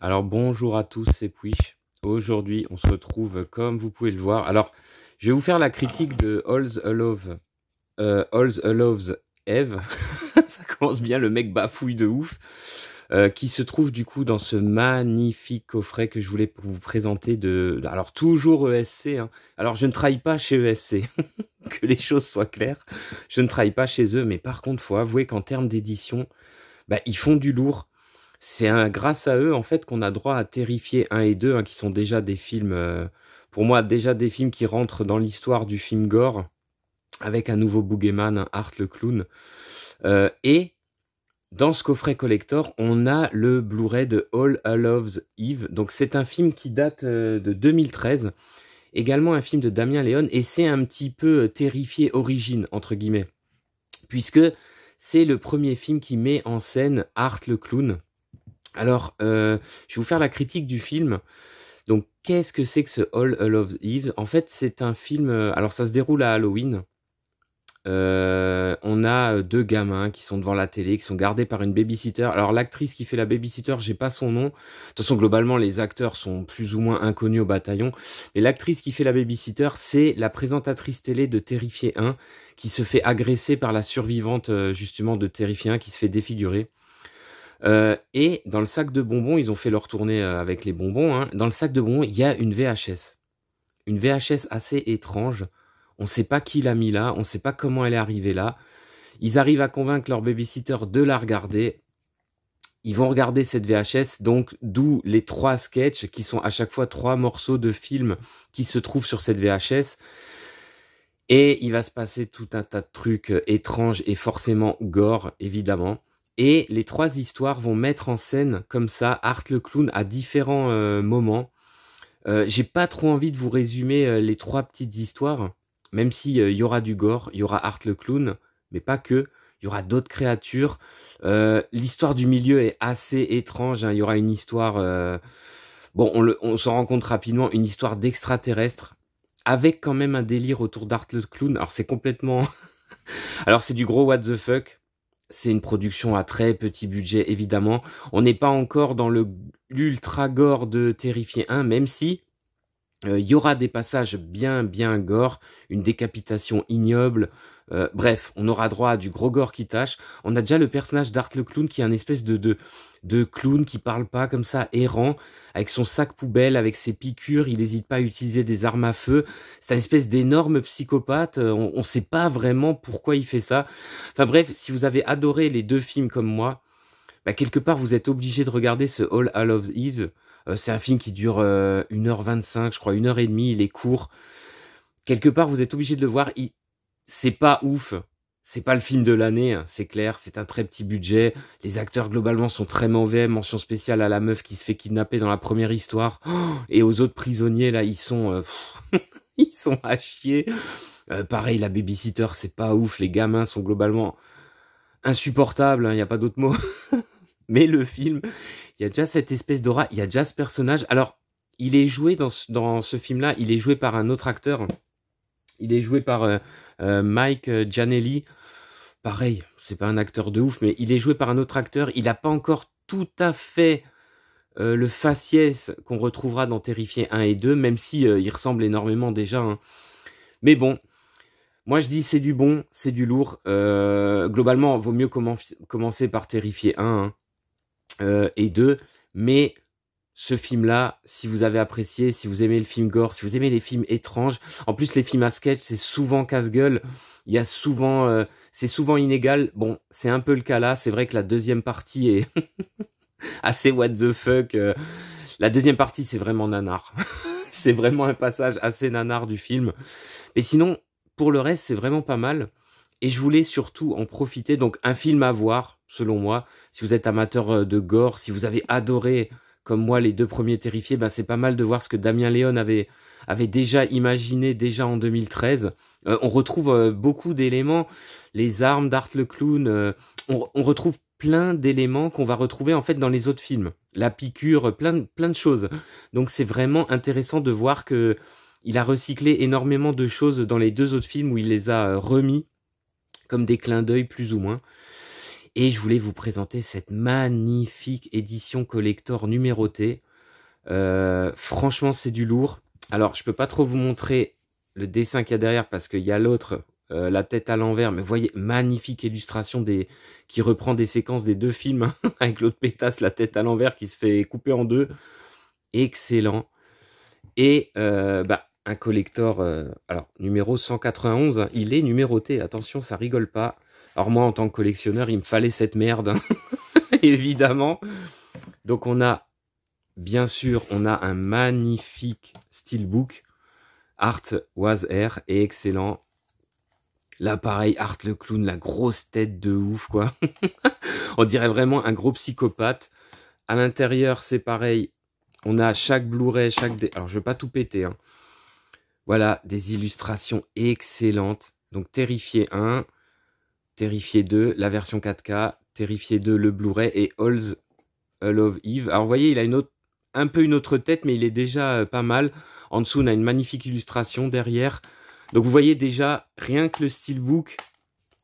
Alors bonjour à tous, c'est Puish. Aujourd'hui, on se retrouve comme vous pouvez le voir. Alors, je vais vous faire la critique de All's a Love's Eve. Ça commence bien, le mec bafouille de ouf. Qui se trouve du coup dans ce magnifique coffret que je voulais vous présenter alors toujours ESC, hein. Alors je ne trahis pas chez ESC, que les choses soient claires. Je ne trahis pas chez eux, mais par contre, faut avouer qu'en termes d'édition, ils font du lourd. C'est grâce à eux en fait qu'on a droit à Terrifier 1 et 2, hein, qui sont déjà des films, pour moi déjà des films qui rentrent dans l'histoire du film gore, avec un nouveau boogeyman, hein, Art le clown. Et dans ce coffret collector, on a le Blu-ray de All Hallows Eve. Donc c'est un film qui date de 2013, également un film de Damien Léon, et c'est un petit peu Terrifier origine, entre guillemets, puisque c'est le premier film qui met en scène Art le clown. Alors, je vais vous faire la critique du film. Donc, qu'est-ce que c'est que ce All Hallows Eve? En fait, c'est un film... alors, ça se déroule à Halloween. On a deux gamins qui sont devant la télé, qui sont gardés par une babysitter. Alors, l'actrice qui fait la babysitter, j'ai pas son nom. De toute façon, globalement, les acteurs sont plus ou moins inconnus au bataillon. Mais l'actrice qui fait la babysitter, c'est la présentatrice télé de Terrifier 1, qui se fait agresser par la survivante, justement, de Terrifier 1, qui se fait défigurer. Et dans le sac de bonbons, ils ont fait leur tournée avec les bonbons, hein. Dans le sac de bonbons, il y a une VHS. Une VHS assez étrange. On ne sait pas qui l'a mis là, on ne sait pas comment elle est arrivée là. Ils arrivent à convaincre leur babysitter de la regarder. Ils vont regarder cette VHS, donc d'où les 3 sketchs qui sont à chaque fois 3 morceaux de film qui se trouvent sur cette VHS. Et il va se passer tout un tas de trucs étranges et forcément gore, évidemment. Et les 3 histoires vont mettre en scène comme ça Art le clown à différents moments. J'ai pas trop envie de vous résumer les 3 petites histoires, même si y aura du gore, il y aura Art le clown, mais pas que. Il y aura d'autres créatures. L'histoire du milieu est assez étrange, hein. Il y aura une histoire... bon, on s'en rend compte rapidement, une histoire d'extraterrestre, avec quand même un délire autour d'Art le clown. Alors c'est complètement... Alors c'est du gros what the fuck. C'est une production à très petit budget, évidemment. On n'est pas encore dans l'ultra gore de Terrifier 1, même si il y aura des passages bien gore, une décapitation ignoble. Bref, on aura droit à du gros gore qui tâche. On a déjà le personnage d'Art le clown qui est un espèce de clown qui parle pas comme ça, errant, avec son sac poubelle, avec ses piqûres. Il n'hésite pas à utiliser des armes à feu. C'est un espèce d'énorme psychopathe. On sait pas vraiment pourquoi il fait ça. Enfin bref, si vous avez adoré les 2 films comme moi, quelque part vous êtes obligé de regarder ce All Hallows Eve. C'est un film qui dure 1h25, je crois, 1h30, il est court. Quelque part, vous êtes obligé de le voir. C'est pas ouf. C'est pas le film de l'année, hein, c'est clair. C'est un très petit budget. Les acteurs, globalement, sont très mauvais. Mention spéciale à la meuf qui se fait kidnapper dans la première histoire. Et aux autres prisonniers, là, ils sont... ils sont à chier. Pareil, la babysitter, c'est pas ouf. Les gamins sont globalement insupportables, hein, y a pas d'autre mot. Mais le film, il y a déjà cette espèce d'aura, il y a déjà ce personnage. Alors, il est joué dans ce film-là, il est joué par un autre acteur. Il est joué par Mike Gianelli. Pareil, c'est pas un acteur de ouf, mais il est joué par un autre acteur. Il n'a pas encore tout à fait le faciès qu'on retrouvera dans Terrifier 1 et 2, même si il ressemble énormément déjà, hein. Mais bon, moi je dis c'est du bon, c'est du lourd. Globalement, vaut mieux commencer par Terrifier 1, hein, et 2, mais ce film-là, si vous avez apprécié, si vous aimez le film gore, si vous aimez les films étranges, en plus les films à sketch, c'est souvent casse-gueule, il y a souvent, c'est souvent inégal. Bon, c'est un peu le cas là, c'est vrai que la deuxième partie est assez what the fuck. La deuxième partie, c'est vraiment nanar. C'est vraiment un passage assez nanar du film. Mais sinon, pour le reste, c'est vraiment pas mal. Et je voulais surtout en profiter. Donc, un film à voir, selon moi. Si vous êtes amateur de gore, si vous avez adoré, comme moi, les 2 premiers Terrifiés, c'est pas mal de voir ce que Damien Léon avait déjà imaginé, déjà en 2013. On retrouve beaucoup d'éléments. Les armes d'Art le clown. On retrouve plein d'éléments qu'on va retrouver en fait dans les autres films. La piqûre, plein de choses. Donc, c'est vraiment intéressant de voir que il a recyclé énormément de choses dans les 2 autres films où il les a remis comme des clins d'œil plus ou moins. Et je voulais vous présenter cette magnifique édition collector numérotée. Franchement, c'est du lourd. Alors, je peux pas trop vous montrer le dessin qu'il y a derrière parce qu'il y a l'autre, la tête à l'envers. Mais vous voyez, magnifique illustration qui reprend des séquences des 2 films avec l'autre pétasse, la tête à l'envers qui se fait couper en 2. Excellent. Et un collector, alors numéro 191, hein, il est numéroté. Attention, ça rigole pas. Alors moi, en tant que collectionneur, il me fallait cette merde, hein, évidemment. Donc on a, bien sûr, on a un magnifique steelbook. Art was Air est excellent. Là, pareil, Art le clown, la grosse tête de ouf, quoi. On dirait vraiment un gros psychopathe. À l'intérieur, c'est pareil. On a chaque Blu-ray, alors, je vais pas tout péter, hein. Voilà, des illustrations excellentes. Donc, Terrifier 1, Terrifier 2, la version 4K, Terrifier 2, le Blu-ray et Halls of Eve. Alors, vous voyez, il a un peu une autre tête, mais il est déjà pas mal. En dessous, on a une magnifique illustration derrière. Donc, vous voyez déjà, rien que le steelbook,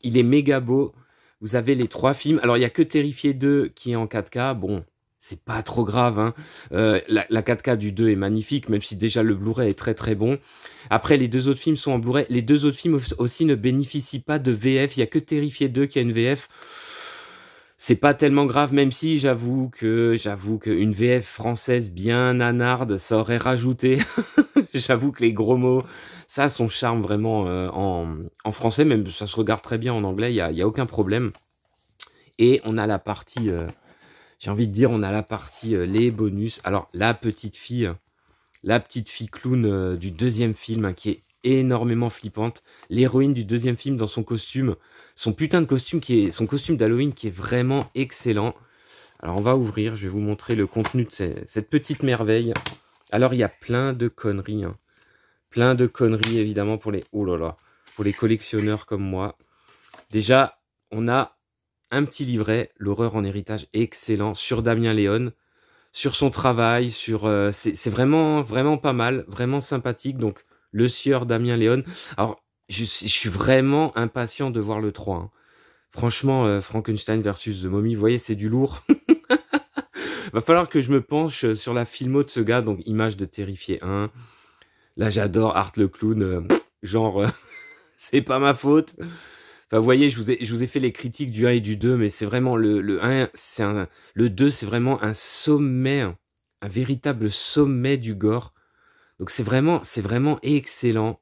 il est méga beau. Vous avez les 3 films. Alors, il n'y a que Terrifier 2 qui est en 4K. Bon, c'est pas trop grave, hein. La 4K du 2 est magnifique, même si déjà le Blu-ray est très très bon. Après, les 2 autres films sont en Blu-ray. Les 2 autres films aussi ne bénéficient pas de VF. Il n'y a que Terrifier 2 qui a une VF. C'est pas tellement grave, même si j'avoue qu'une VF française bien nanarde, ça aurait rajouté. J'avoue que les gros mots, ça a son charme vraiment en français, même ça se regarde très bien en anglais, il y a aucun problème. Et on a la partie, j'ai envie de dire, on a la partie les bonus. Alors la petite fille clown du 2e film, hein, qui est énormément flippante. L'héroïne du 2e film dans son costume, son putain de costume son costume d'Halloween qui est vraiment excellent. Alors on va ouvrir, je vais vous montrer le contenu de cette petite merveille. Alors il y a plein de conneries, hein. Plein de conneries évidemment pour les collectionneurs comme moi. Déjà, on a un petit livret, l'horreur en héritage excellent, sur Damien Léon, sur son travail, c'est vraiment, vraiment pas mal, vraiment sympathique. Donc, le sieur Damien Léon. Alors, je suis vraiment impatient de voir le 3, hein. Franchement, Frankenstein versus The Mummy, vous voyez, c'est du lourd. Va falloir que je me penche sur la filmo de ce gars, donc image de Terrifier 1. Là, j'adore Art le clown, c'est pas ma faute. Enfin, vous voyez, je vous ai fait les critiques du 1 et du 2, mais c'est vraiment le 1, le 2, c'est vraiment un sommet, un véritable sommet du gore. Donc c'est vraiment excellent.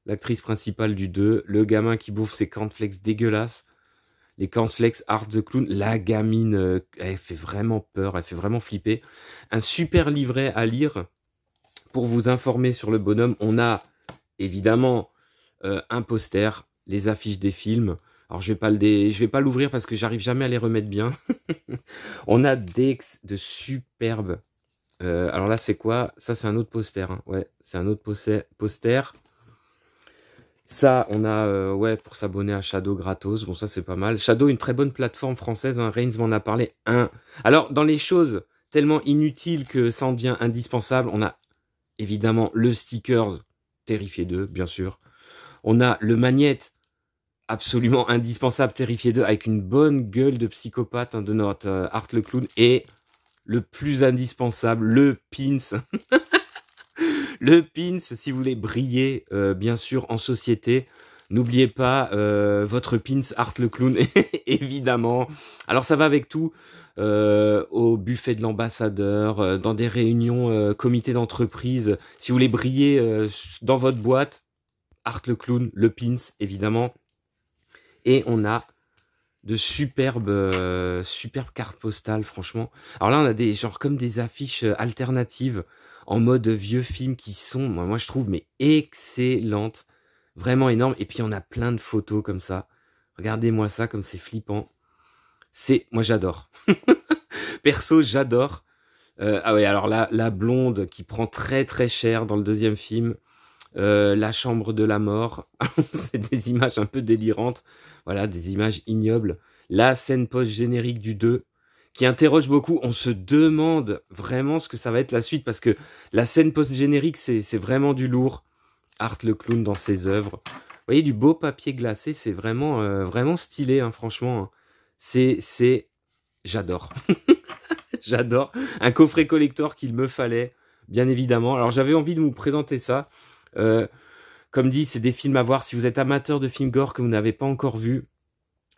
L'actrice principale du 2, le gamin qui bouffe ses cornflakes dégueulasses, les cornflakes Art the Clown, la gamine, elle fait vraiment peur, elle fait vraiment flipper. Un super livret à lire pour vous informer sur le bonhomme. On a évidemment un poster, les affiches des films. Alors je vais pas l'ouvrir parce que j'arrive jamais à les remettre bien. On a de superbes. Alors là c'est quoi? Ça c'est un autre poster, hein. Ouais, c'est un autre poster. Ça, on a, ouais, pour s'abonner à Shadow gratos. Bon, ça, c'est pas mal. Shadow, une très bonne plateforme française, hein. Reigns m'en a parlé. Alors, dans les choses tellement inutiles que ça en devient indispensable, on a évidemment le stickers Terrifier 2, bien sûr. On a le magnète absolument indispensable Terrifier 2 avec une bonne gueule de psychopathe, hein, de notre Art le Clown. Et le plus indispensable, le pins. Le pins, si vous voulez briller, bien sûr, en société, n'oubliez pas votre pins Art le Clown, évidemment. Alors, ça va avec tout, au buffet de l'ambassadeur, dans des réunions, comité d'entreprise. Si vous voulez briller dans votre boîte, Art le Clown, le pins, évidemment. Et on a de superbes cartes postales, franchement. Alors là, on a comme des affiches alternatives en mode vieux film qui sont, moi je trouve, mais excellentes. Vraiment énormes. Et puis on a plein de photos comme ça. Regardez-moi ça, comme c'est flippant. Moi j'adore. Perso, j'adore. Ah ouais, alors là, la blonde qui prend très très cher dans le 2e film. La chambre de la mort. C'est des images un peu délirantes. Voilà, des images ignobles. La scène post-générique du 2. Qui interroge beaucoup. On se demande vraiment ce que ça va être la suite, parce que la scène post-générique, c'est vraiment du lourd. Art le Clown dans ses œuvres. Vous voyez, du beau papier glacé, c'est vraiment, vraiment stylé, hein, franchement. J'adore. J'adore. Un coffret collector qu'il me fallait, bien évidemment. Alors, j'avais envie de vous présenter ça. Comme dit, c'est des films à voir. Si vous êtes amateur de films gore que vous n'avez pas encore vu,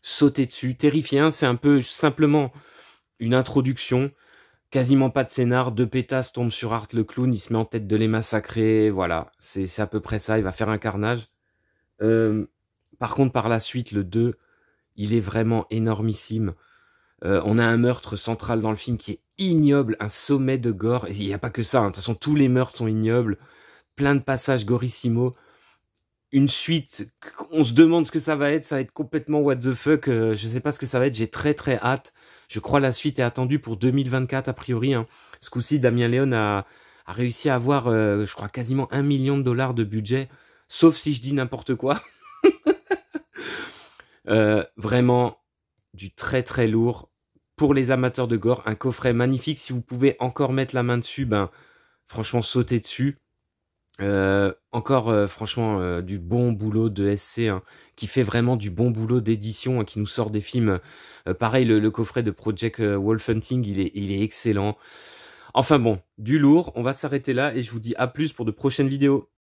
sautez dessus. Terrifiant, c'est un peu simplement une introduction. Quasiment pas de scénar. Deux pétasses tombent sur Art le clown. Il se met en tête de les massacrer. Voilà, c'est à peu près ça. Il va faire un carnage. Par contre, par la suite, le 2, il est vraiment énormissime. On a un meurtre central dans le film qui est ignoble, un sommet de gore. Et il n'y a pas que ça, hein. De toute façon, tous les meurtres sont ignobles. Plein de passages gorissimo. Une suite, on se demande ce que ça va être complètement what the fuck. Je sais pas ce que ça va être, j'ai très très hâte. Je crois la suite est attendue pour 2024 a priori. Hein. Ce coup-ci, Damien Leone a réussi à avoir, je crois, quasiment $1 million de budget. Sauf si je dis n'importe quoi. Vraiment du très très lourd. Pour les amateurs de gore, un coffret magnifique. Si vous pouvez encore mettre la main dessus, ben franchement sautez dessus. Franchement du bon boulot de SC, hein, qui fait vraiment du bon boulot d'édition, hein, qui nous sort des films. Pareil, le coffret de Project Wolf Hunting, il est excellent. Enfin bon, du lourd. On va s'arrêter là et je vous dis à plus pour de prochaines vidéos.